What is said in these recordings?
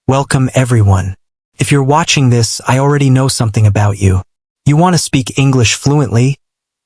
Welcome everyone. If you're watching this, I already know something about you. You want to speak English fluently,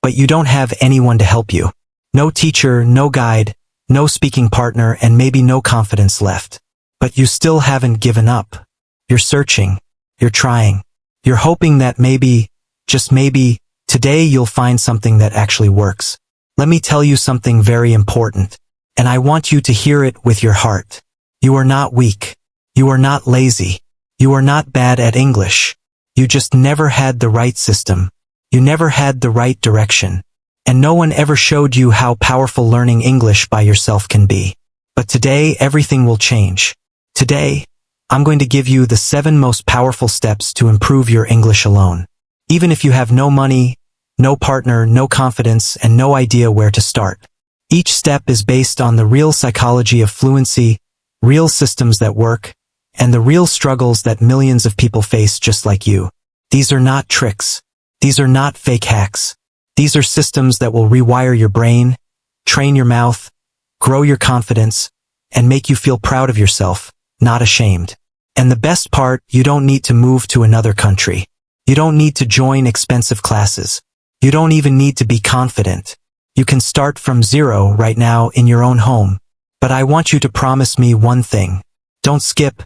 but you don't have anyone to help you. No teacher, no guide, no speaking partner, and maybe no confidence left. But you still haven't given up. You're searching. You're trying. You're hoping that maybe, just maybe, today you'll find something that actually works. Let me tell you something very important, and I want you to hear it with your heart. You are not weak. You are not lazy. You are not bad at English. You just never had the right system. You never had the right direction. And no one ever showed you how powerful learning English by yourself can be. But today, everything will change. Today, I'm going to give you the 7 most powerful steps to improve your English alone. Even if you have no money, no partner, no confidence, and no idea where to start. Each step is based on the real psychology of fluency, real systems that work, and the real struggles that millions of people face just like you. These are not tricks. These are not fake hacks. These are systems that will rewire your brain, train your mouth, grow your confidence, and make you feel proud of yourself, not ashamed. And the best part, you don't need to move to another country. You don't need to join expensive classes. You don't even need to be confident. You can start from zero right now in your own home. But I want you to promise me one thing. Don't skip.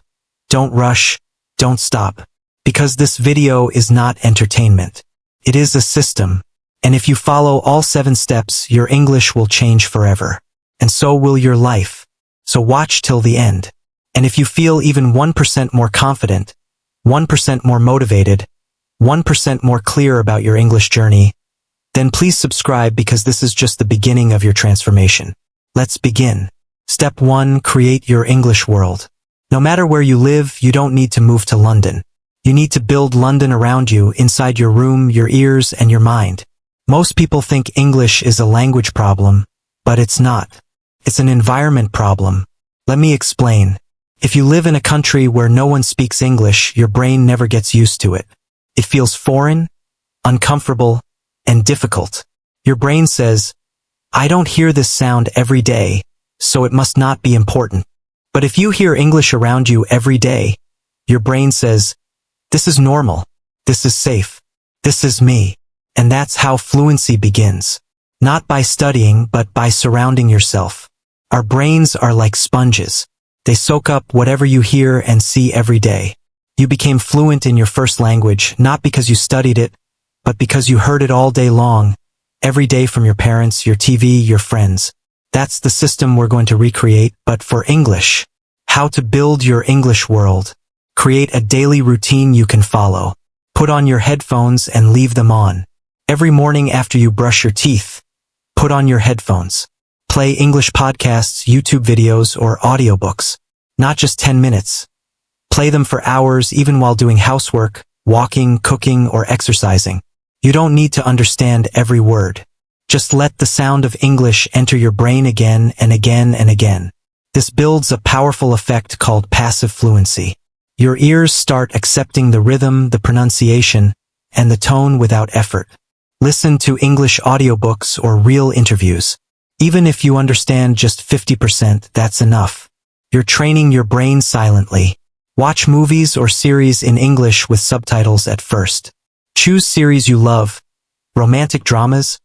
Don't rush, don't stop, because this video is not entertainment. It is a system, and if you follow all 7 steps, your English will change forever. And so will your life. So watch till the end. And if you feel even 1% more confident, 1% more motivated, 1% more clear about your English journey, then please subscribe because this is just the beginning of your transformation. Let's begin. Step 1. Create your English world. No matter where you live, you don't need to move to London. You need to build London around you, inside your room, your ears, and your mind. Most people think English is a language problem, but it's not. It's an environment problem. Let me explain. If you live in a country where no one speaks English, your brain never gets used to it. It feels foreign, uncomfortable, and difficult. Your brain says, I don't hear this sound every day, so it must not be important. But if you hear English around you every day, your brain says, this is normal, this is safe, this is me. And that's how fluency begins. Not by studying, but by surrounding yourself. Our brains are like sponges. They soak up whatever you hear and see every day. You became fluent in your first language, not because you studied it, but because you heard it all day long, every day from your parents, your TV, your friends. That's the system we're going to recreate, but for English. How to build your English world. Create a daily routine you can follow. Put on your headphones and leave them on. Every morning after you brush your teeth, put on your headphones. Play English podcasts, YouTube videos, or audiobooks. Not just 10 minutes. Play them for hours even while doing housework, walking, cooking, or exercising. You don't need to understand every word. Just let the sound of English enter your brain again and again and again. This builds a powerful effect called passive fluency. Your ears start accepting the rhythm, the pronunciation, and the tone without effort. Listen to English audiobooks or real interviews. Even if you understand just 50%, that's enough. You're training your brain silently. Watch movies or series in English with subtitles at first. Choose series you love. Romantic dramas,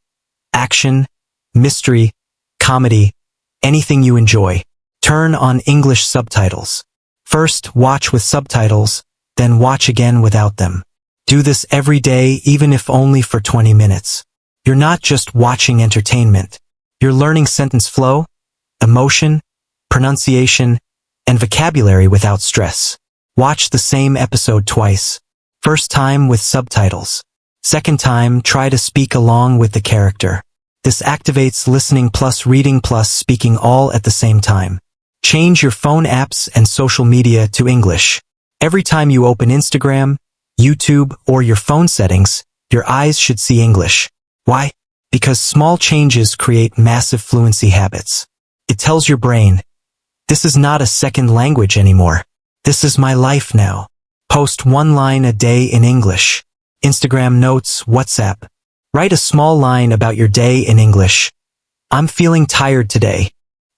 action, mystery, comedy, anything you enjoy. Turn on English subtitles. First, watch with subtitles, then watch again without them. Do this every day, even if only for 20 minutes. You're not just watching entertainment. You're learning sentence flow, emotion, pronunciation, and vocabulary without stress. Watch the same episode twice. First time with subtitles. Second time, try to speak along with the character. This activates listening plus reading plus speaking all at the same time. Change your phone apps and social media to English. Every time you open Instagram, YouTube, or your phone settings, your eyes should see English. Why? Because small changes create massive fluency habits. It tells your brain, this is not a second language anymore. This is my life now. Post 1 line a day in English. Instagram notes, WhatsApp. Write a small line about your day in English. I'm feeling tired today.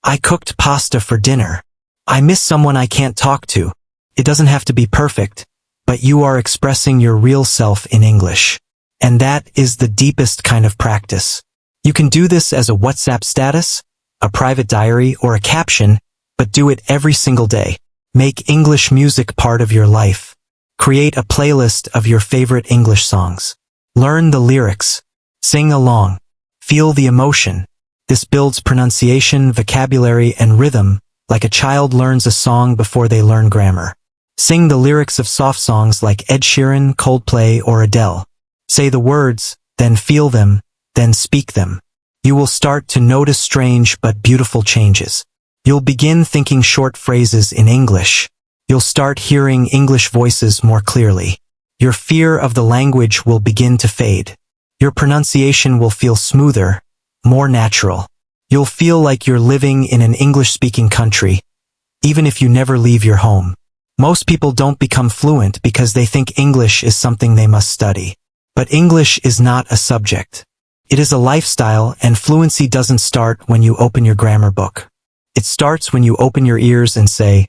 I cooked pasta for dinner. I miss someone I can't talk to. It doesn't have to be perfect, but you are expressing your real self in English. And that is the deepest kind of practice. You can do this as a WhatsApp status, a private diary, or a caption, but do it every single day. Make English music part of your life. Create a playlist of your favorite English songs. Learn the lyrics. Sing along. Feel the emotion. This builds pronunciation, vocabulary, and rhythm, like a child learns a song before they learn grammar. Sing the lyrics of soft songs like Ed Sheeran, Coldplay, or Adele. Say the words, then feel them, then speak them. You will start to notice strange but beautiful changes. You'll begin thinking short phrases in English. You'll start hearing English voices more clearly. Your fear of the language will begin to fade. Your pronunciation will feel smoother, more natural. You'll feel like you're living in an English-speaking country, even if you never leave your home. Most people don't become fluent because they think English is something they must study. But English is not a subject. It is a lifestyle, and fluency doesn't start when you open your grammar book. It starts when you open your ears and say,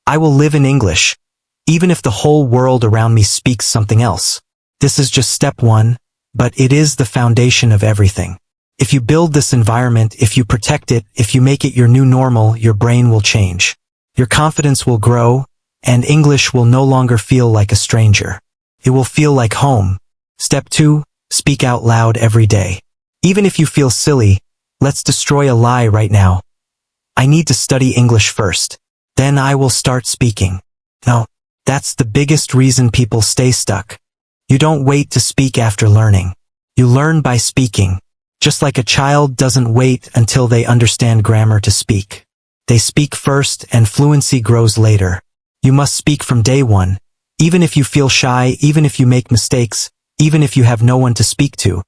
I will live in English, even if the whole world around me speaks something else. This is just step one, but it is the foundation of everything. If you build this environment, if you protect it, if you make it your new normal, your brain will change. Your confidence will grow, and English will no longer feel like a stranger. It will feel like home. Step 2, speak out loud every day. Even if you feel silly, let's destroy a lie right now. I need to study English first. Then I will start speaking. No, that's the biggest reason people stay stuck. You don't wait to speak after learning. You learn by speaking. Just like a child doesn't wait until they understand grammar to speak. They speak first and fluency grows later. You must speak from day one, even if you feel shy, even if you make mistakes, even if you have no one to speak to,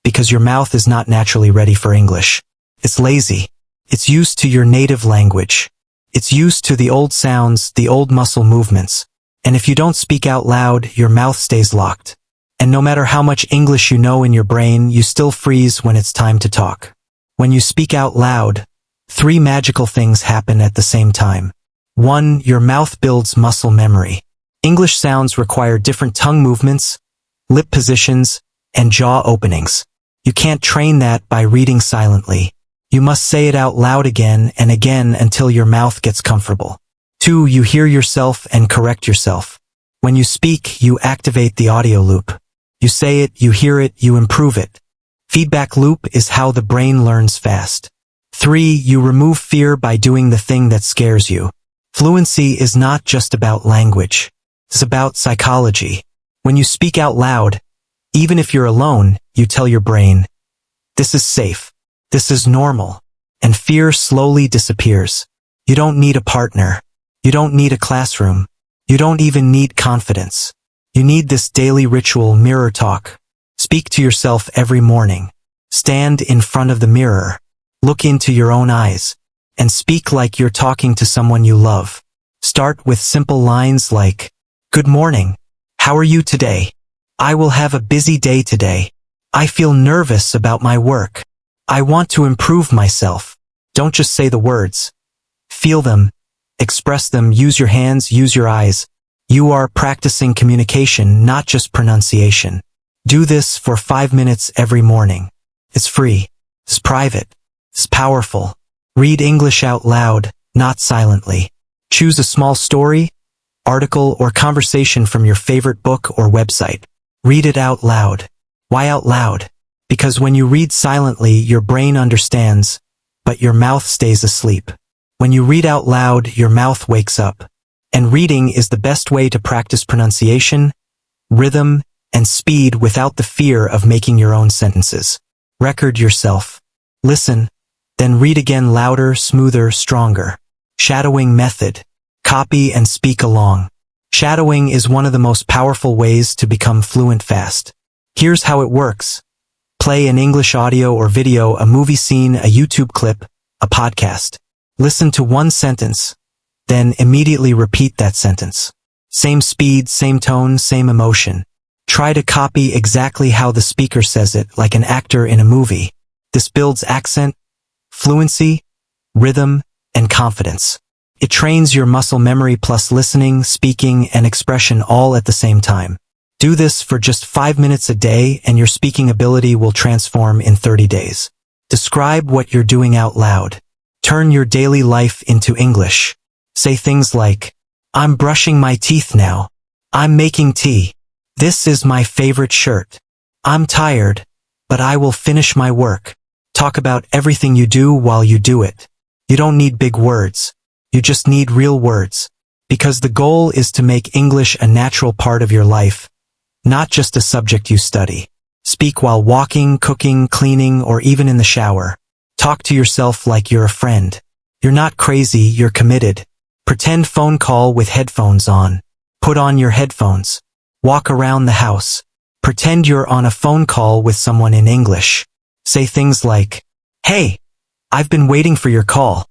because your mouth is not naturally ready for English. It's lazy. It's used to your native language. It's used to the old sounds, the old muscle movements. And if you don't speak out loud, your mouth stays locked. And no matter how much English you know in your brain, you still freeze when it's time to talk. When you speak out loud, 3 magical things happen at the same time. 1. Your mouth builds muscle memory. English sounds require different tongue movements, lip positions, and jaw openings. You can't train that by reading silently. You must say it out loud again and again until your mouth gets comfortable. 2. You hear yourself and correct yourself. When you speak, you activate the audio loop. You say it, you hear it, you improve it. Feedback loop is how the brain learns fast. 3. You remove fear by doing the thing that scares you. Fluency is not just about language. It's about psychology. When you speak out loud, even if you're alone, you tell your brain, this is safe. This is normal. And fear slowly disappears. You don't need a partner. You don't need a classroom. You don't even need confidence. You need this daily ritual mirror talk. Speak to yourself every morning. Stand in front of the mirror. Look into your own eyes. And speak like you're talking to someone you love. Start with simple lines like, good morning. How are you today? I will have a busy day today. I feel nervous about my work. I want to improve myself. Don't just say the words. Feel them. Express them. Use your hands. Use your eyes. You are practicing communication, not just pronunciation. Do this for 5 minutes every morning. It's free. It's private. It's powerful. Read English out loud, not silently. Choose a small story, article, or conversation from your favorite book or website. Read it out loud. Why out loud? Because when you read silently, your brain understands, but your mouth stays asleep. When you read out loud, your mouth wakes up. And reading is the best way to practice pronunciation, rhythm, and speed without the fear of making your own sentences. Record yourself. Listen, then read again louder, smoother, stronger. Shadowing method. Copy and speak along. Shadowing is one of the most powerful ways to become fluent fast. Here's how it works. Play an English audio or video, a movie scene, a YouTube clip, a podcast. Listen to one sentence, then immediately repeat that sentence. Same speed, same tone, same emotion. Try to copy exactly how the speaker says it, like an actor in a movie. This builds accent, fluency, rhythm, and confidence. It trains your muscle memory plus listening, speaking, and expression all at the same time. Do this for just 5 minutes a day and your speaking ability will transform in 30 days. Describe what you're doing out loud. Turn your daily life into English. Say things like, I'm brushing my teeth now. I'm making tea. This is my favorite shirt. I'm tired, but I will finish my work. Talk about everything you do while you do it. You don't need big words. You just need real words. Because the goal is to make English a natural part of your life, not just a subject you study. Speak while walking, cooking, cleaning, or even in the shower. Talk to yourself like you're a friend. You're not crazy, you're committed. Pretend phone call with headphones on. Put on your headphones. Walk around the house. Pretend you're on a phone call with someone in English. Say things like, Hey, I've been waiting for your call.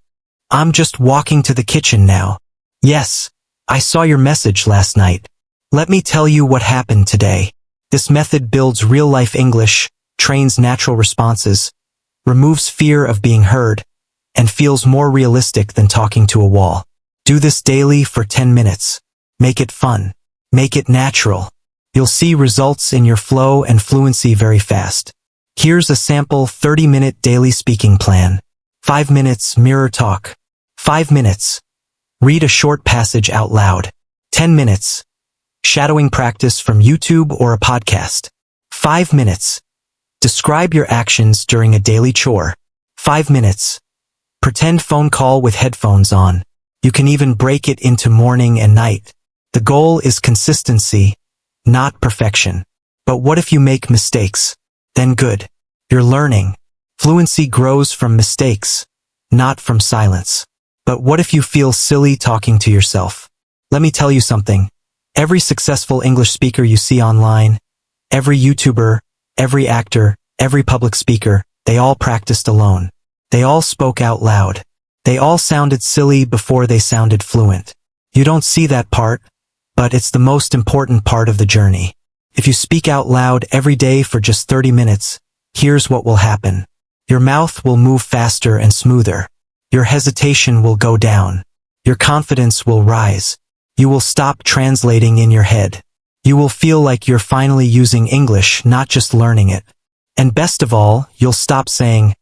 I'm just walking to the kitchen now. Yes, I saw your message last night. Let me tell you what happened today. This method builds real-life English, trains natural responses, removes fear of being heard, and feels more realistic than talking to a wall. Do this daily for 10 minutes. Make it fun. Make it natural. You'll see results in your flow and fluency very fast. Here's a sample 30-minute daily speaking plan. 5 minutes mirror talk. 5 minutes. Read a short passage out loud. 10 minutes. Shadowing practice from YouTube or a podcast. 5 minutes. Describe your actions during a daily chore. 5 minutes. Pretend phone call with headphones on. You can even break it into morning and night. The goal is consistency, not perfection. But what if you make mistakes? Then good. You're learning. Fluency grows from mistakes, not from silence. But what if you feel silly talking to yourself? Let me tell you something. Every successful English speaker you see online, every YouTuber, every actor, every public speaker, they all practiced alone. They all spoke out loud. They all sounded silly before they sounded fluent. You don't see that part, but it's the most important part of the journey. If you speak out loud every day for just 30 minutes, here's what will happen. Your mouth will move faster and smoother. Your hesitation will go down. Your confidence will rise. You will stop translating in your head. You will feel like you're finally using English, not just learning it. And best of all, you'll stop saying,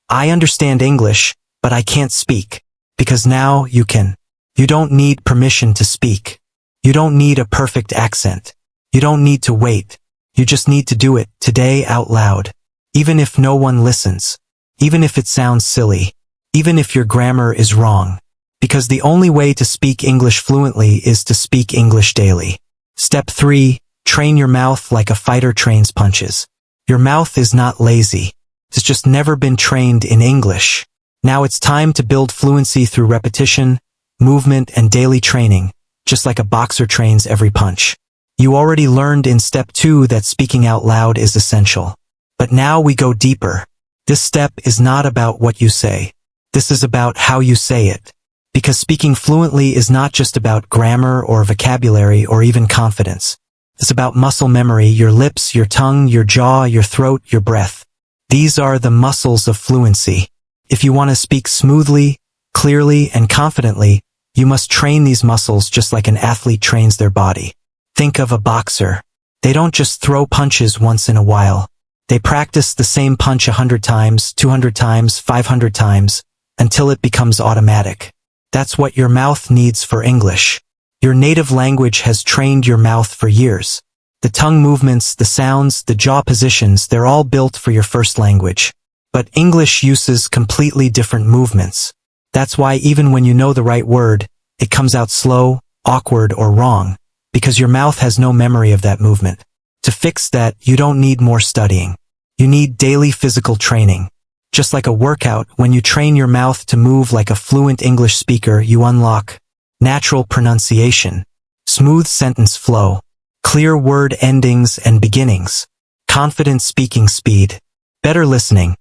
I understand English, but I can't speak. Because now you can. You don't need permission to speak. You don't need a perfect accent. You don't need to wait. You just need to do it today out loud. Even if no one listens. Even if it sounds silly. Even if your grammar is wrong. Because the only way to speak English fluently is to speak English daily. Step 3. Train your mouth like a fighter trains punches. Your mouth is not lazy. It's just never been trained in English. Now it's time to build fluency through repetition, movement, and daily training, just like a boxer trains every punch. You already learned in step 2 that speaking out loud is essential. But now we go deeper. This step is not about what you say. This is about how you say it. Because speaking fluently is not just about grammar or vocabulary or even confidence. It's about muscle memory, your lips, your tongue, your jaw, your throat, your breath. These are the muscles of fluency. If you want to speak smoothly, clearly, and confidently, you must train these muscles just like an athlete trains their body. Think of a boxer. They don't just throw punches once in a while. They practice the same punch 100 times, 200 times, 500 times, until it becomes automatic. That's what your mouth needs for English. Your native language has trained your mouth for years. The tongue movements, the sounds, the jaw positions, they're all built for your first language. But English uses completely different movements. That's why even when you know the right word, it comes out slow, awkward, or wrong, because your mouth has no memory of that movement. To fix that, you don't need more studying. You need daily physical training. Just like a workout, when you train your mouth to move like a fluent English speaker, you unlock natural pronunciation, smooth sentence flow, clear word endings and beginnings, confident speaking speed, better listening.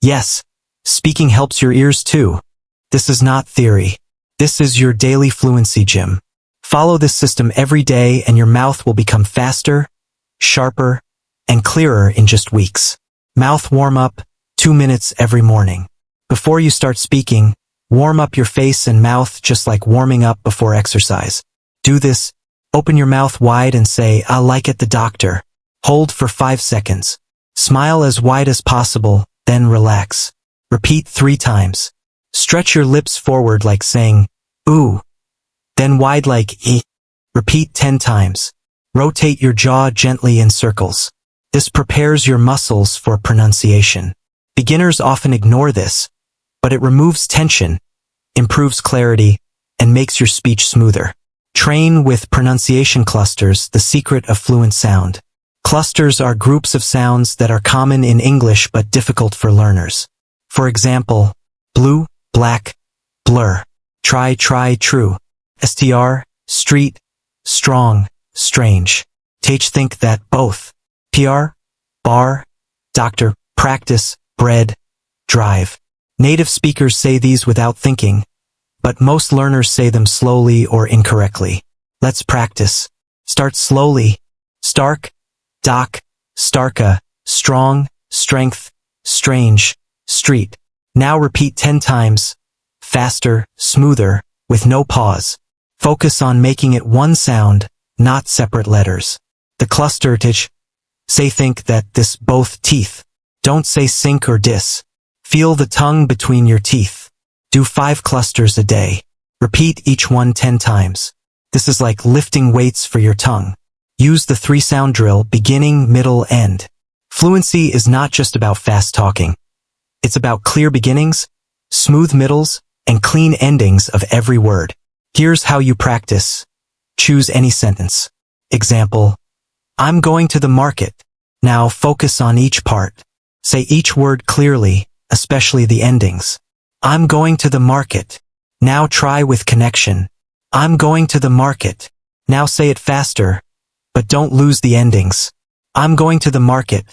Yes, speaking helps your ears too. This is not theory. This is your daily fluency gym. Follow this system every day and your mouth will become faster, sharper, and clearer in just weeks. Mouth warm-up, 2 minutes every morning. Before you start speaking, Warm up your face and mouth just like warming up before exercise. Do this. Open your mouth wide and say, "I like it, the doctor." Hold for 5 seconds. Smile as wide as possible, then relax. Repeat 3 times. Stretch your lips forward like saying, "Ooh." Then wide like "E." Repeat 10 times. Rotate your jaw gently in circles. This prepares your muscles for pronunciation. Beginners often ignore this, but it removes tension, improves clarity, and makes your speech smoother. Train with pronunciation clusters, the secret of fluent sound. Clusters are groups of sounds that are common in English but difficult for learners. For example, blue, black, blur. Try, true. Str, street, strong, strange. Teach, think, that, both. PR, bar, doctor, practice, bread, drive. Native speakers say these without thinking, but most learners say them slowly or incorrectly. Let's practice. Start slowly. Stark, dock, starka, strong, strength, strange, street. Now repeat 10 times, faster, smoother, with no pause. Focus on making it one sound, not separate letters. The cluster tich. Say, think, that, this, both, teeth. Don't say sink or dis. Feel the tongue between your teeth. Do 5 clusters a day. Repeat each one 10 times. This is like lifting weights for your tongue. Use the 3 sound drill, beginning, middle, end. Fluency is not just about fast talking. It's about clear beginnings, smooth middles, and clean endings of every word. Here's how you practice. Choose any sentence. Example, I'm going to the market. Now focus on each part. Say each word clearly, especially the endings. I'm going to the market. Now try with connection. I'm going to the market. Now say it faster, but don't lose the endings. I'm going to the market.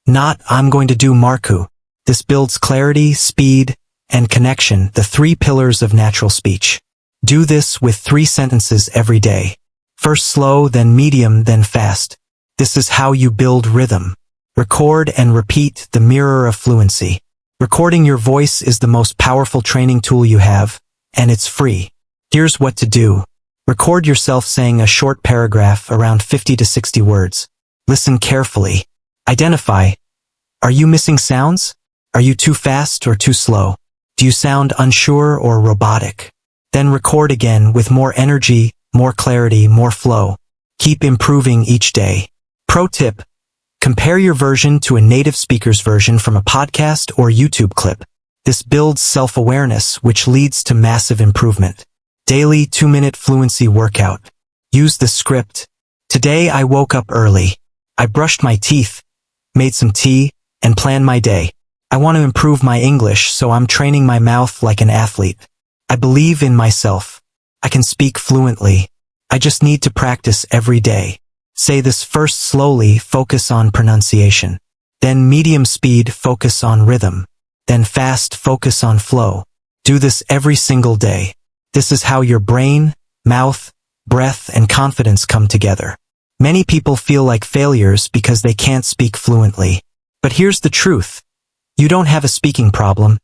Not, I'm going to do marku. This builds clarity, speed, and connection, the 3 pillars of natural speech. Do this with 3 sentences every day. First slow, then medium, then fast. This is how you build rhythm. Record and repeat, the mirror of fluency. Recording your voice is the most powerful training tool you have, and it's free. Here's what to do. Record yourself saying a short paragraph around 50 to 60 words. Listen carefully. Identify. Are you missing sounds? Are you too fast or too slow? Do you sound unsure or robotic? Then record again with more energy, more clarity, more flow. Keep improving each day. Pro tip. Compare your version to a native speaker's version from a podcast or YouTube clip. This builds self-awareness, which leads to massive improvement. Daily 2-minute fluency workout. Use the script. Today I woke up early. I brushed my teeth, made some tea, and planned my day. I want to improve my English, so I'm training my mouth like an athlete. I believe in myself. I can speak fluently. I just need to practice every day. Say this first slowly, focus on pronunciation. Then medium speed, focus on rhythm. Then fast, focus on flow. Do this every single day. This is how your brain, mouth, breath, and confidence come together. Many people feel like failures because they can't speak fluently. But here's the truth. You don't have a speaking problem.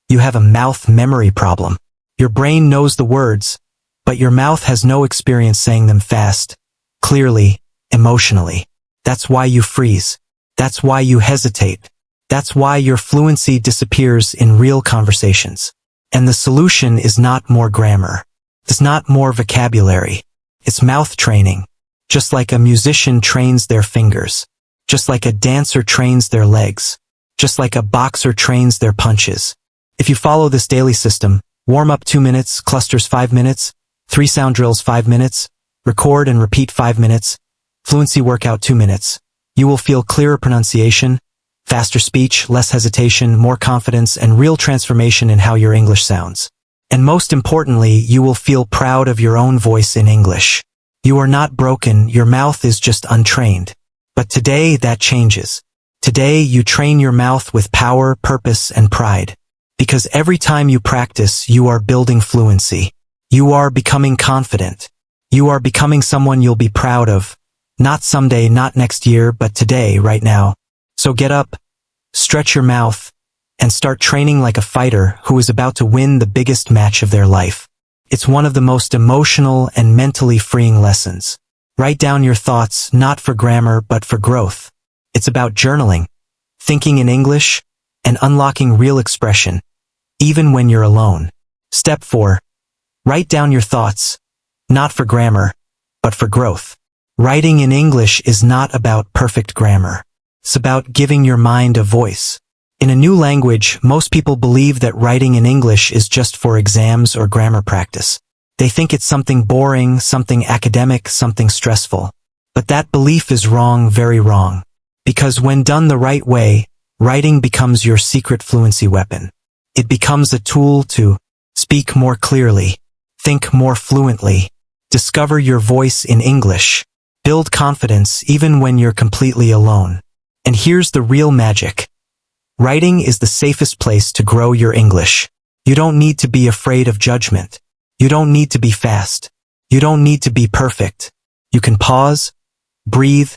You have a mouth memory problem. Your brain knows the words, but your mouth has no experience saying them fast, clearly, emotionally. That's why you freeze. That's why you hesitate. That's why your fluency disappears in real conversations. And the solution is not more grammar. It's not more vocabulary. It's mouth training. Just like a musician trains their fingers. Just like a dancer trains their legs. Just like a boxer trains their punches. If you follow this daily system, warm up 2 minutes, clusters 5 minutes, 3 sound drills 5 minutes, record and repeat 5 minutes, fluency workout 2 minutes, you will feel clearer pronunciation, faster speech, less hesitation, more confidence, and real transformation in how your English sounds. And most importantly, you will feel proud of your own voice in English. You are not broken, your mouth is just untrained. But today that changes. Today you train your mouth with power, purpose, and pride. Because every time you practice, you are building fluency. You are becoming confident. You are becoming someone you'll be proud of. Not someday, not next year, but today, right now. So get up, stretch your mouth, and start training like a fighter who is about to win the biggest match of their life. It's one of the most emotional and mentally freeing lessons. Write down your thoughts, not for grammar, but for growth. It's about journaling, thinking in English, and unlocking real expression, even when you're alone. Step 4. Write down your thoughts, not for grammar, but for growth. Writing in English is not about perfect grammar. It's about giving your mind a voice. In a new language, most people believe that writing in English is just for exams or grammar practice. They think it's something boring, something academic, something stressful. But that belief is wrong, very wrong. Because when done the right way, writing becomes your secret fluency weapon. It becomes a tool to speak more clearly, think more fluently, discover your voice in English, build confidence even when you're completely alone. And here's the real magic. Writing is the safest place to grow your English. You don't need to be afraid of judgment. You don't need to be fast. You don't need to be perfect. You can pause, breathe,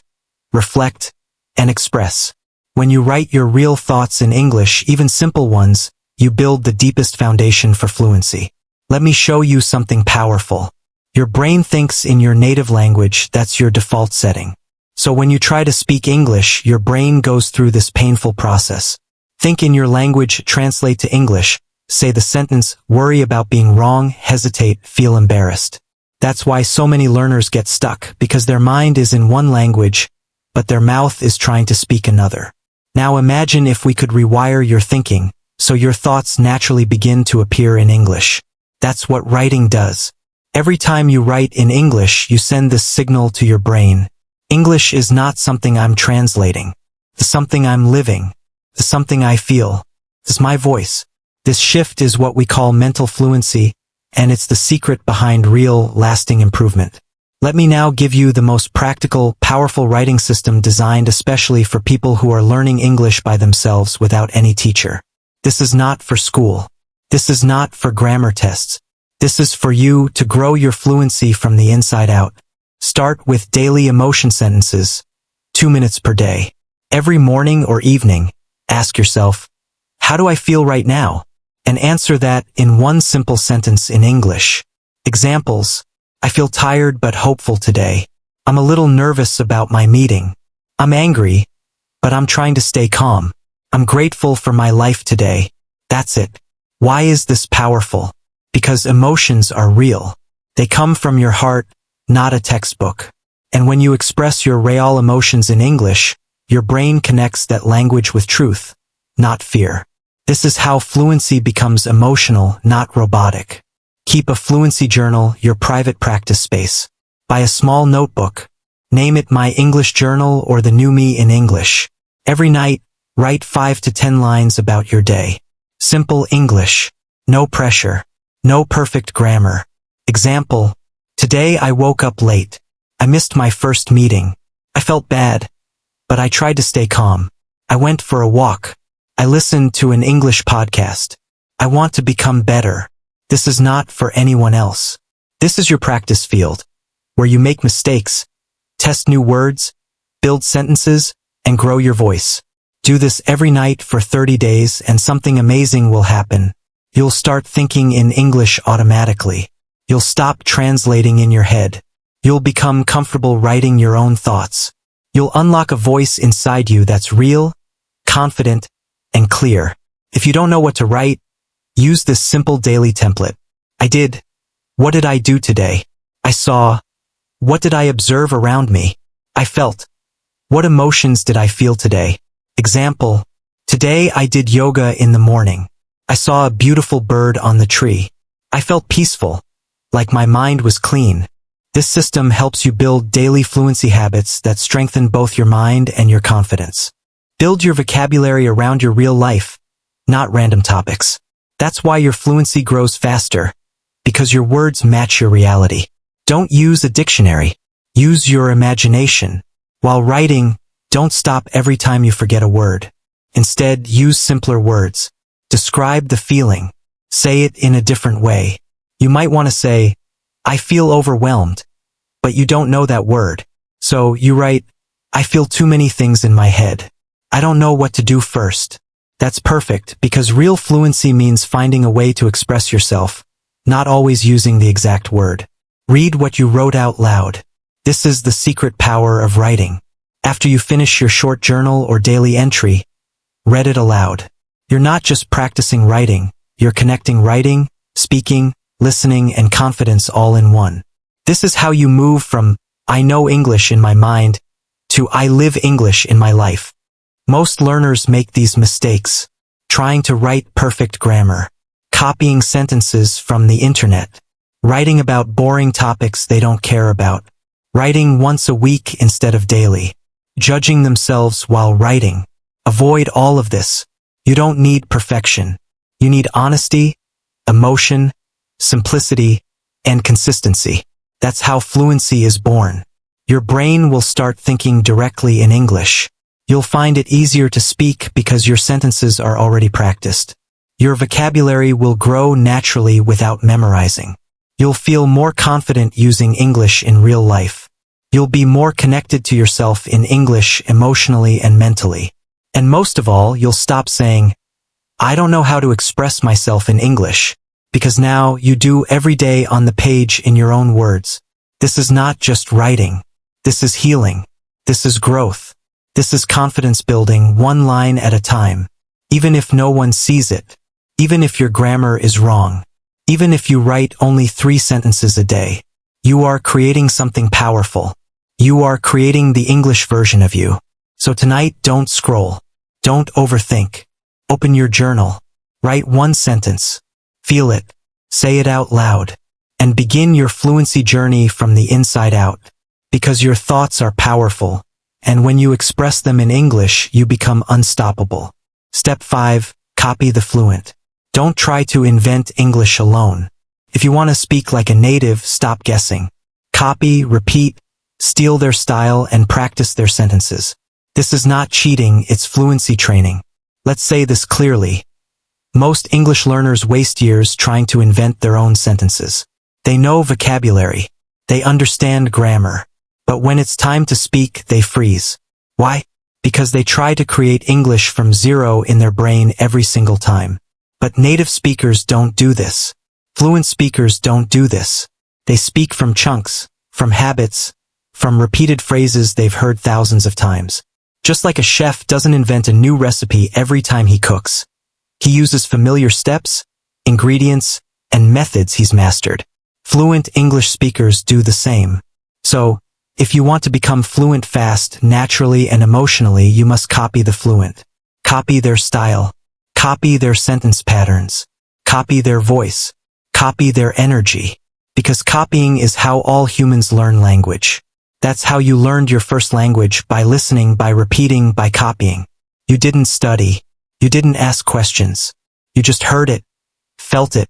reflect, and express. When you write your real thoughts in English, even simple ones, you build the deepest foundation for fluency. Let me show you something powerful. Your brain thinks in your native language, that's your default setting. So when you try to speak English, your brain goes through this painful process. Think in your language, translate to English, say the sentence, worry about being wrong, hesitate, feel embarrassed. That's why so many learners get stuck, because their mind is in one language, but their mouth is trying to speak another. Now imagine if we could rewire your thinking, so your thoughts naturally begin to appear in English. That's what writing does. Every time you write in English, you send this signal to your brain. English is not something I'm translating. It's something I'm living. It's something I feel. It's my voice. This shift is what we call mental fluency, and it's the secret behind real, lasting improvement. Let me now give you the most practical, powerful writing system designed especially for people who are learning English by themselves without any teacher. This is not for school. This is not for grammar tests. This is for you to grow your fluency from the inside out. Start with daily emotion sentences, 2 minutes per day. Every morning or evening, ask yourself, how do I feel right now? And answer that in one simple sentence in English. Examples: I feel tired but hopeful today. I'm a little nervous about my meeting. I'm angry, but I'm trying to stay calm. I'm grateful for my life today. That's it. Why is this powerful? Because emotions are real. They come from your heart, not a textbook. And when you express your real emotions in English, your brain connects that language with truth, not fear. This is how fluency becomes emotional, not robotic. Keep a fluency journal, your private practice space. Buy a small notebook. Name it My English Journal or The New Me in English. Every night, write 5 to 10 lines about your day. Simple English. No pressure. No perfect grammar. Example: today I woke up late. I missed my first meeting. I felt bad, but I tried to stay calm. I went for a walk. I listened to an English podcast. I want to become better. This is not for anyone else. This is your practice field, where you make mistakes, test new words, build sentences, and grow your voice. Do this every night for 30 days and something amazing will happen. You'll start thinking in English automatically. You'll stop translating in your head. You'll become comfortable writing your own thoughts. You'll unlock a voice inside you that's real, confident, and clear. If you don't know what to write, use this simple daily template. I did. What did I do today? I saw. What did I observe around me? I felt. What emotions did I feel today? Example: today I did yoga in the morning. I saw a beautiful bird on the tree. I felt peaceful, like my mind was clean. This system helps you build daily fluency habits that strengthen both your mind and your confidence. Build your vocabulary around your real life, not random topics. That's why your fluency grows faster, because your words match your reality. Don't use a dictionary. Use your imagination. While writing, don't stop every time you forget a word. Instead, use simpler words. Describe the feeling. Say it in a different way. You might want to say, I feel overwhelmed, but you don't know that word. So you write, I feel too many things in my head. I don't know what to do first. That's perfect, because real fluency means finding a way to express yourself, not always using the exact word. Read what you wrote out loud. This is the secret power of writing. After you finish your short journal or daily entry, read it aloud. You're not just practicing writing, you're connecting writing, speaking, listening, and confidence all in one. This is how you move from, I know English in my mind, to I live English in my life. Most learners make these mistakes, trying to write perfect grammar, copying sentences from the internet, writing about boring topics they don't care about, writing once a week instead of daily, judging themselves while writing. Avoid all of this. You don't need perfection. You need honesty, emotion, simplicity, and consistency. That's how fluency is born. Your brain will start thinking directly in English. You'll find it easier to speak because your sentences are already practiced. Your vocabulary will grow naturally without memorizing. You'll feel more confident using English in real life. You'll be more connected to yourself in English emotionally and mentally. And most of all, you'll stop saying, I don't know how to express myself in English, because now you do every day on the page in your own words. This is not just writing. This is healing. This is growth. This is confidence building one line at a time. Even if no one sees it. Even if your grammar is wrong. Even if you write only 3 sentences a day. You are creating something powerful. You are creating the English version of you. So tonight, don't scroll. Don't overthink. Open your journal. Write 1 sentence. Feel it. Say it out loud. And begin your fluency journey from the inside out. Because your thoughts are powerful. And when you express them in English, you become unstoppable. Step 5. Copy the fluent. Don't try to invent English alone. If you want to speak like a native, stop guessing. Copy, repeat, steal their style, and practice their sentences. This is not cheating, it's fluency training. Let's say this clearly. Most English learners waste years trying to invent their own sentences. They know vocabulary. They understand grammar. But when it's time to speak, they freeze. Why? Because they try to create English from zero in their brain every single time. But native speakers don't do this. Fluent speakers don't do this. They speak from chunks, from habits, from repeated phrases they've heard thousands of times. Just like a chef doesn't invent a new recipe every time he cooks. He uses familiar steps, ingredients, and methods he's mastered. Fluent English speakers do the same. So, if you want to become fluent fast, naturally and emotionally, you must copy the fluent. Copy their style. Copy their sentence patterns. Copy their voice. Copy their energy. Because copying is how all humans learn language. That's how you learned your first language, by listening, by repeating, by copying. You didn't study. You didn't ask questions. You just heard it, felt it,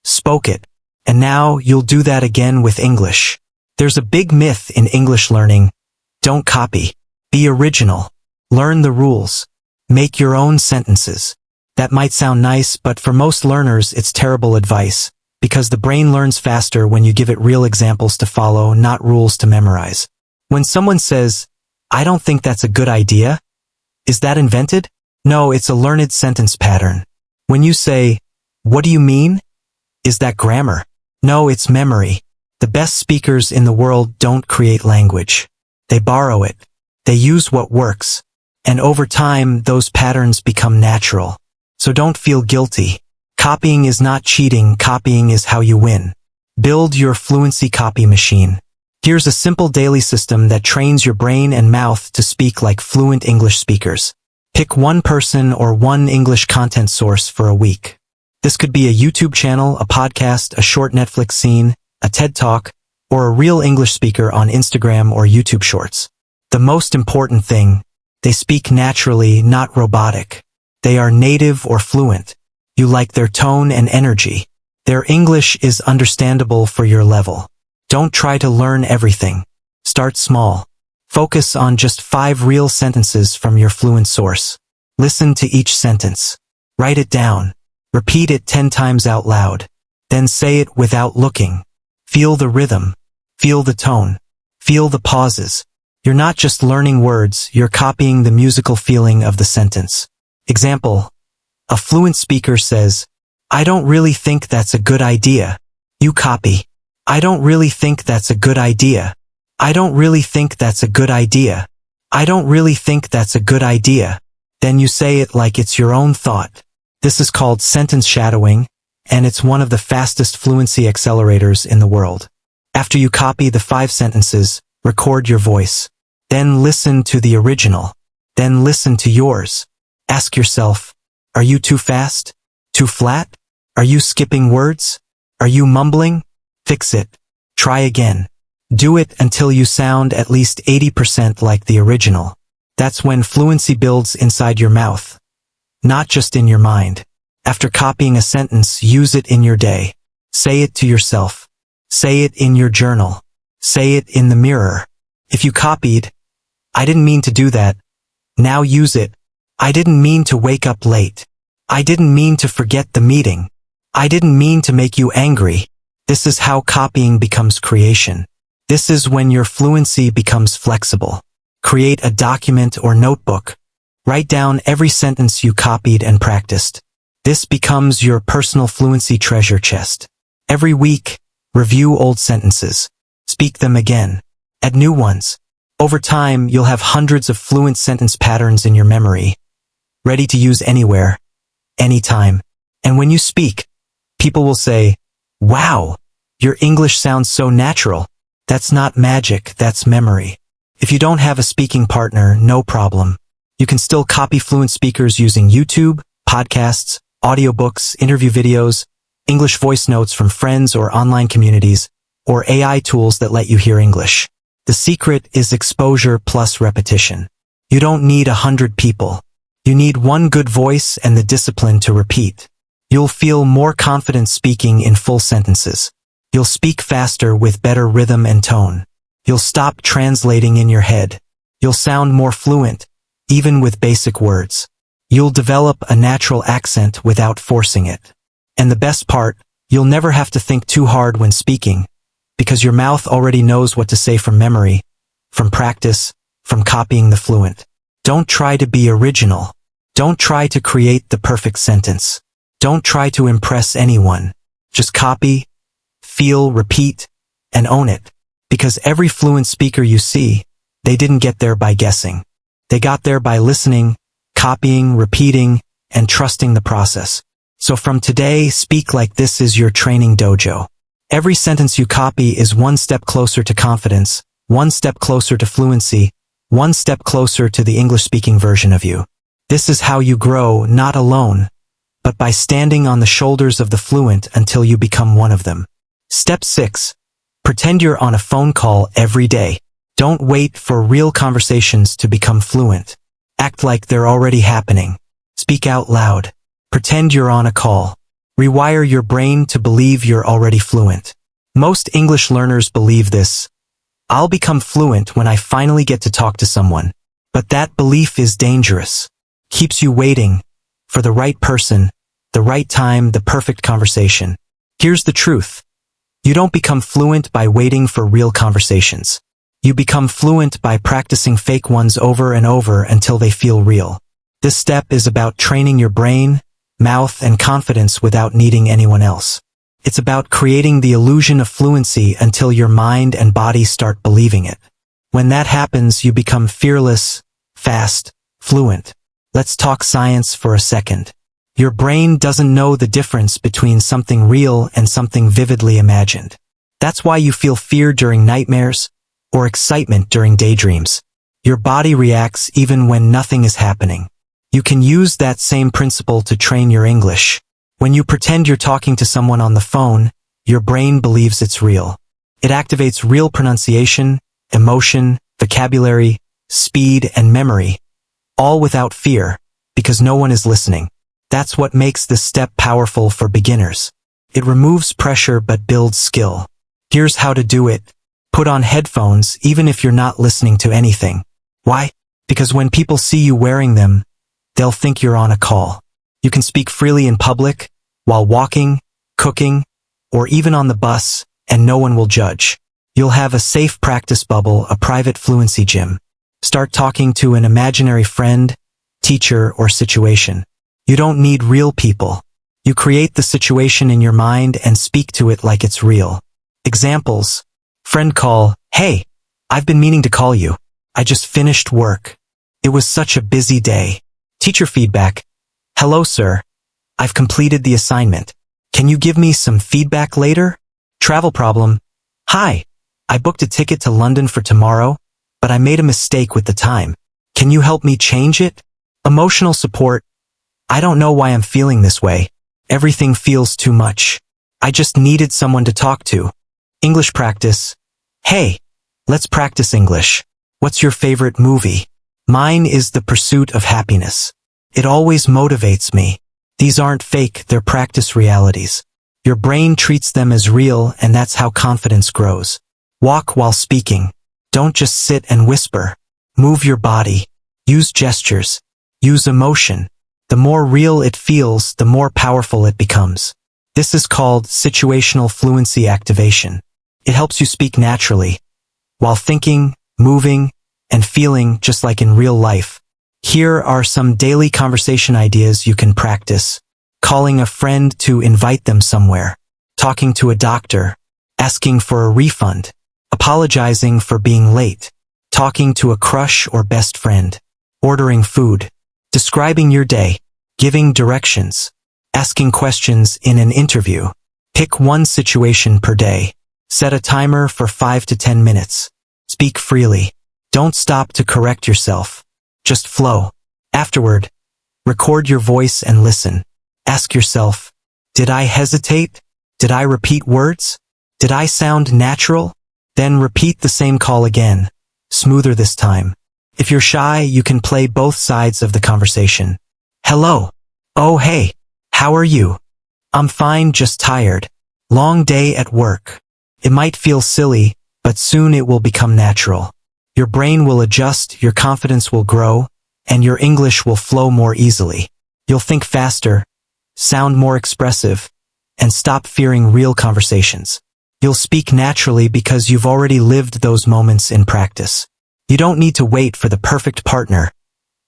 spoke it. And now you'll do that again with English. There's a big myth in English learning. Don't copy. Be original. Learn the rules. Make your own sentences. That might sound nice, but for most learners it's terrible advice, because the brain learns faster when you give it real examples to follow, not rules to memorize. When someone says, I don't think that's a good idea, is that invented? No, it's a learned sentence pattern. When you say, what do you mean? Is that grammar? No, it's memory. The best speakers in the world don't create language. They borrow it. They use what works. And over time, those patterns become natural. So don't feel guilty. Copying is not cheating, copying is how you win. Build your fluency copy machine. Here's a simple daily system that trains your brain and mouth to speak like fluent English speakers. Pick 1 person or 1 English content source for a week. This could be a YouTube channel, a podcast, a short Netflix scene, a TED Talk, or a real English speaker on Instagram or YouTube Shorts. The most important thing, they speak naturally, not robotic. They are native or fluent. You like their tone and energy. Their English is understandable for your level. Don't try to learn everything. Start small. Focus on just 5 real sentences from your fluent source. Listen to each sentence. Write it down. Repeat it 10 times out loud. Then say it without looking. Feel the rhythm. Feel the tone. Feel the pauses. You're not just learning words, you're copying the musical feeling of the sentence. Example, A fluent speaker says, "I don't really think that's a good idea." You copy. "I don't really think that's a good idea. I don't really think that's a good idea. I don't really think that's a good idea." Then you say it like it's your own thought. This is called sentence shadowing, and it's one of the fastest fluency accelerators in the world. After you copy the 5 sentences, record your voice. Then listen to the original. Then listen to yours. Ask yourself, are you too fast? Too flat? Are you skipping words? Are you mumbling? Fix it. Try again. Do it until you sound at least 80% like the original. That's when fluency builds inside your mouth, not just in your mind. After copying a sentence, use it in your day. Say it to yourself. Say it in your journal. Say it in the mirror. If you copied, "I didn't mean to do that," now use it. "I didn't mean to wake up late. I didn't mean to forget the meeting. I didn't mean to make you angry." This is how copying becomes creation. This is when your fluency becomes flexible. Create a document or notebook. Write down every sentence you copied and practiced. This becomes your personal fluency treasure chest. Every week, review old sentences. Speak them again. Add new ones. Over time, you'll have hundreds of fluent sentence patterns in your memory, ready to use anywhere, anytime. And when you speak, people will say, "Wow, your English sounds so natural." That's not magic, that's memory. If you don't have a speaking partner, no problem. You can still copy fluent speakers using YouTube, podcasts, audiobooks, interview videos, English voice notes from friends or online communities, or AI tools that let you hear English. The secret is exposure plus repetition. You don't need 100 people. You need one good voice and the discipline to repeat. You'll feel more confident speaking in full sentences. You'll speak faster with better rhythm and tone. You'll stop translating in your head. You'll sound more fluent, even with basic words. You'll develop a natural accent without forcing it. And the best part, you'll never have to think too hard when speaking, because your mouth already knows what to say from memory, from practice, from copying the fluent. Don't try to be original. Don't try to create the perfect sentence. Don't try to impress anyone. Just copy, feel, repeat, and own it. Because every fluent speaker you see, they didn't get there by guessing. They got there by listening, copying, repeating, and trusting the process. So from today, speak like this is your training dojo. Every sentence you copy is one step closer to confidence, one step closer to fluency, one step closer to the English-speaking version of you. This is how you grow, not alone, but by standing on the shoulders of the fluent until you become one of them. Step 6. Pretend you're on a phone call every day. Don't wait for real conversations to become fluent. Act like they're already happening. Speak out loud. Pretend you're on a call. Rewire your brain to believe you're already fluent. Most English learners believe this. I'll become fluent when I finally get to talk to someone. But that belief is dangerous. Keeps you waiting for the right person, the right time, the perfect conversation. Here's the truth. You don't become fluent by waiting for real conversations. You become fluent by practicing fake ones over and over until they feel real. This step is about training your brain, mouth, and confidence without needing anyone else. It's about creating the illusion of fluency until your mind and body start believing it. When that happens, you become fearless, fast, fluent. Let's talk science for a second. Your brain doesn't know the difference between something real and something vividly imagined. That's why you feel fear during nightmares or excitement during daydreams. Your body reacts even when nothing is happening. You can use that same principle to train your English. When you pretend you're talking to someone on the phone, your brain believes it's real. It activates real pronunciation, emotion, vocabulary, speed, and memory, all without fear, because no one is listening. That's what makes this step powerful for beginners. It removes pressure but builds skill. Here's how to do it. Put on headphones even if you're not listening to anything. Why? Because when people see you wearing them, they'll think you're on a call. You can speak freely in public, while walking, cooking, or even on the bus, and no one will judge. You'll have a safe practice bubble, a private fluency gym. Start talking to an imaginary friend, teacher, or situation. You don't need real people. You create the situation in your mind and speak to it like it's real. Examples. Friend call, "Hey, I've been meaning to call you. I just finished work. It was such a busy day." Teacher feedback. "Hello, sir. I've completed the assignment. Can you give me some feedback later?" Travel problem. "Hi, I booked a ticket to London for tomorrow, but I made a mistake with the time. Can you help me change it?" Emotional support. "I don't know why I'm feeling this way. Everything feels too much. I just needed someone to talk to." English practice. "Hey, let's practice English. What's your favorite movie?" "Mine is The Pursuit of Happiness. It always motivates me." These aren't fake, they're practice realities. Your brain treats them as real, and that's how confidence grows. Walk while speaking. Don't just sit and whisper. Move your body. Use gestures. Use emotion. The more real it feels, the more powerful it becomes. This is called situational fluency activation. It helps you speak naturally, while thinking, moving, and feeling just like in real life. Here are some daily conversation ideas you can practice. Calling a friend to invite them somewhere. Talking to a doctor. Asking for a refund. Apologizing for being late. Talking to a crush or best friend. Ordering food. Describing your day. Giving directions. Asking questions in an interview. Pick one situation per day. Set a timer for 5 to 10 minutes. Speak freely. Don't stop to correct yourself. Just flow. Afterward, record your voice and listen. Ask yourself, did I hesitate? Did I repeat words? Did I sound natural? Then repeat the same call again, smoother this time. If you're shy, you can play both sides of the conversation. "Hello. Oh hey, how are you?" "I'm fine, just tired. Long day at work." It might feel silly, but soon it will become natural. Your brain will adjust, your confidence will grow, and your English will flow more easily. You'll think faster, sound more expressive, and stop fearing real conversations. You'll speak naturally because you've already lived those moments in practice. You don't need to wait for the perfect partner,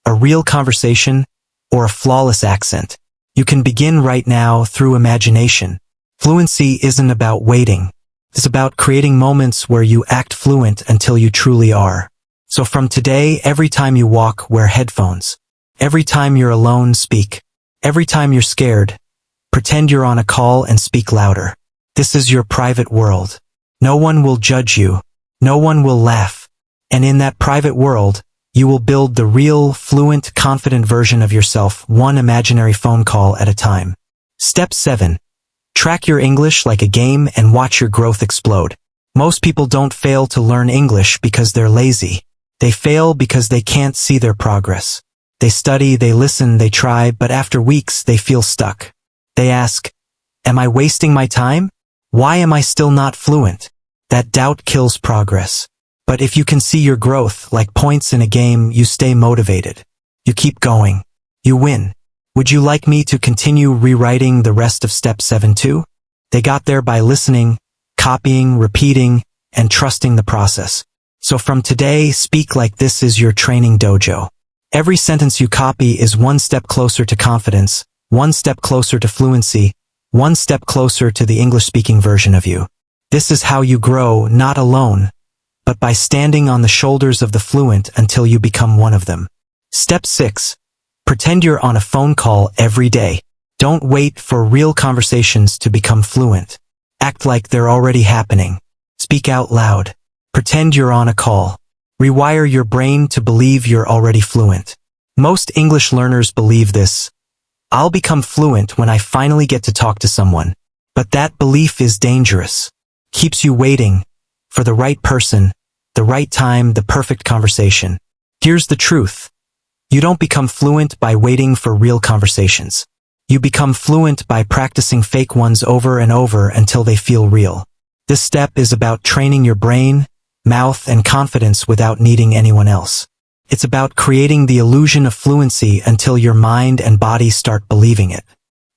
a real conversation, or a flawless accent. You can begin right now through imagination. Fluency isn't about waiting. It's about creating moments where you act fluent until you truly are. So from today, every time you walk, wear headphones. Every time you're alone, speak. Every time you're scared, pretend you're on a call and speak louder. This is your private world. No one will judge you. No one will laugh. And in that private world, you will build the real, fluent, confident version of yourself, one imaginary phone call at a time. Step 7. Track your English like a game and watch your growth explode. Most people don't fail to learn English because they're lazy. They fail because they can't see their progress. They study, they listen, they try, but after weeks they feel stuck. They ask, "Am I wasting my time? Why am I still not fluent?" That doubt kills progress. But if you can see your growth like points in a game, you stay motivated. You keep going. You win. Would you like me to continue rewriting the rest of Step 7 too? They got there by listening, copying, repeating, and trusting the process. So from today, speak like this is your training dojo. Every sentence you copy is one step closer to confidence, one step closer to fluency, one step closer to the English-speaking version of you. This is how you grow, not alone, but by standing on the shoulders of the fluent until you become one of them. Step 6. Pretend you're on a phone call every day. Don't wait for real conversations to become fluent. Act like they're already happening. Speak out loud. Pretend you're on a call. Rewire your brain to believe you're already fluent. Most English learners believe this. I'll become fluent when I finally get to talk to someone. But that belief is dangerous. Keeps you waiting for the right person, the right time, the perfect conversation. Here's the truth. You don't become fluent by waiting for real conversations. You become fluent by practicing fake ones over and over until they feel real. This step is about training your brain, mouth, and confidence without needing anyone else. It's about creating the illusion of fluency until your mind and body start believing it.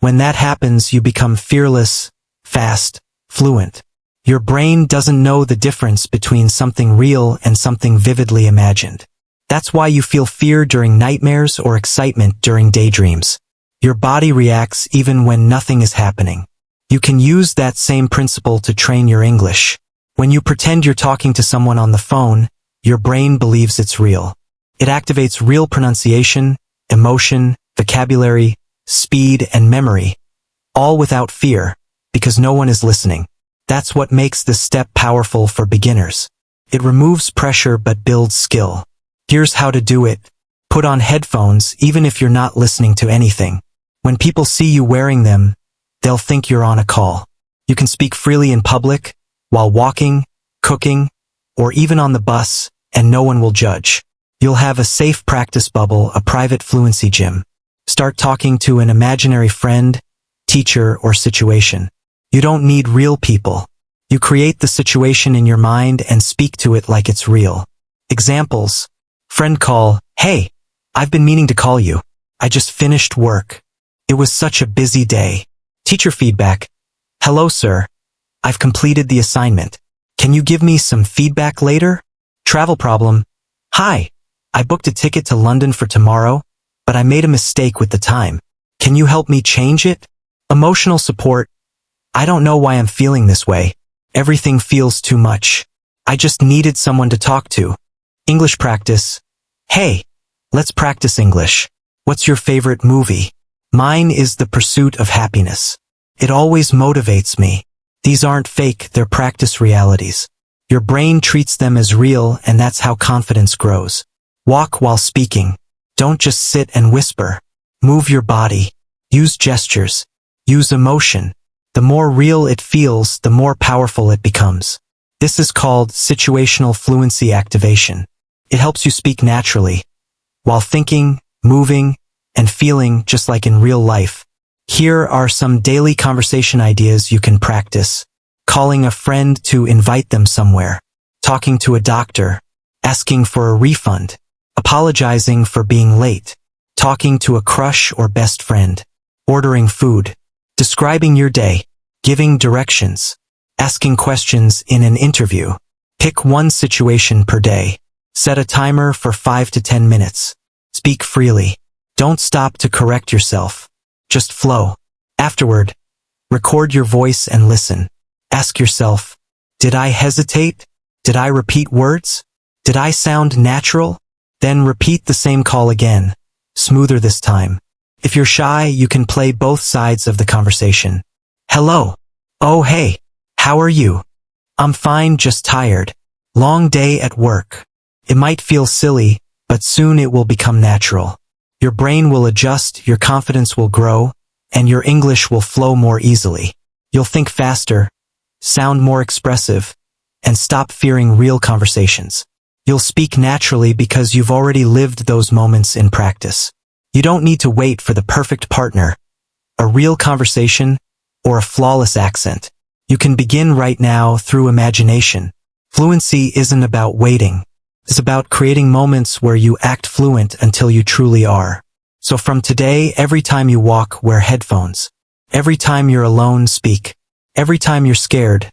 When that happens, you become fearless, fast, fluent. Your brain doesn't know the difference between something real and something vividly imagined. That's why you feel fear during nightmares or excitement during daydreams. Your body reacts even when nothing is happening. You can use that same principle to train your English. When you pretend you're talking to someone on the phone, your brain believes it's real. It activates real pronunciation, emotion, vocabulary, speed, and memory, all without fear, because no one is listening. That's what makes this step powerful for beginners. It removes pressure but builds skill. Here's how to do it. Put on headphones even if you're not listening to anything. When people see you wearing them, they'll think you're on a call. You can speak freely in public, while walking, cooking, or even on the bus, and no one will judge. You'll have a safe practice bubble, a private fluency gym. Start talking to an imaginary friend, teacher, or situation. You don't need real people. You create the situation in your mind and speak to it like it's real. Examples. Friend call, "Hey, I've been meaning to call you. I just finished work. It was such a busy day." Teacher feedback. "Hello, sir. I've completed the assignment. Can you give me some feedback later?" Travel problem. "Hi, I booked a ticket to London for tomorrow, but I made a mistake with the time. Can you help me change it?" Emotional support. "I don't know why I'm feeling this way. Everything feels too much. I just needed someone to talk to." English practice. "Hey, let's practice English. What's your favorite movie?" "Mine is The Pursuit of Happiness. It always motivates me." These aren't fake, they're practice realities. Your brain treats them as real, and that's how confidence grows. Walk while speaking. Don't just sit and whisper. Move your body. Use gestures. Use emotion. The more real it feels, the more powerful it becomes. This is called situational fluency activation. It helps you speak naturally, while thinking, moving, and feeling just like in real life. Here are some daily conversation ideas you can practice. Calling a friend to invite them somewhere. Talking to a doctor. Asking for a refund. Apologizing for being late. Talking to a crush or best friend. Ordering food. Describing your day. Giving directions. Asking questions in an interview. Pick one situation per day. Set a timer for 5 to 10 minutes. Speak freely. Don't stop to correct yourself. Just flow. Afterward, record your voice and listen. Ask yourself, did I hesitate? Did I repeat words? Did I sound natural? Then repeat the same call again, smoother this time. If you're shy, you can play both sides of the conversation. "Hello. Oh, hey. How are you?" "I'm fine, just tired. Long day at work." It might feel silly, but soon it will become natural. Your brain will adjust, your confidence will grow, and your English will flow more easily. You'll think faster, sound more expressive, and stop fearing real conversations. You'll speak naturally because you've already lived those moments in practice. You don't need to wait for the perfect partner, a real conversation, or a flawless accent. You can begin right now through imagination. Fluency isn't about waiting. It's about creating moments where you act fluent until you truly are. So from today, every time you walk, wear headphones. Every time you're alone, speak. Every time you're scared,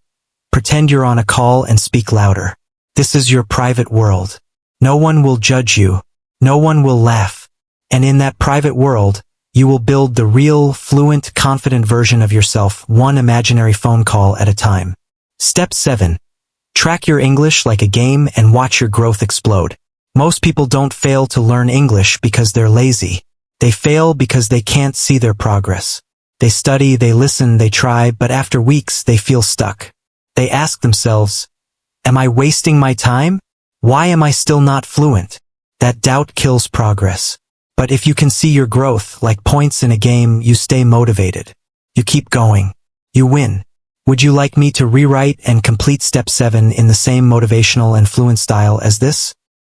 pretend you're on a call and speak louder. This is your private world. No one will judge you. No one will laugh. And in that private world, you will build the real, fluent, confident version of yourself, one imaginary phone call at a time. Step 7. Track your English like a game and watch your growth explode. Most people don't fail to learn English because they're lazy. They fail because they can't see their progress. They study, they listen, they try, but after weeks they feel stuck. They ask themselves, am I wasting my time? Why am I still not fluent? That doubt kills progress. But if you can see your growth, like points in a game, you stay motivated. You keep going. You win. Would you like me to rewrite and complete step 7 in the same motivational and fluent style as this?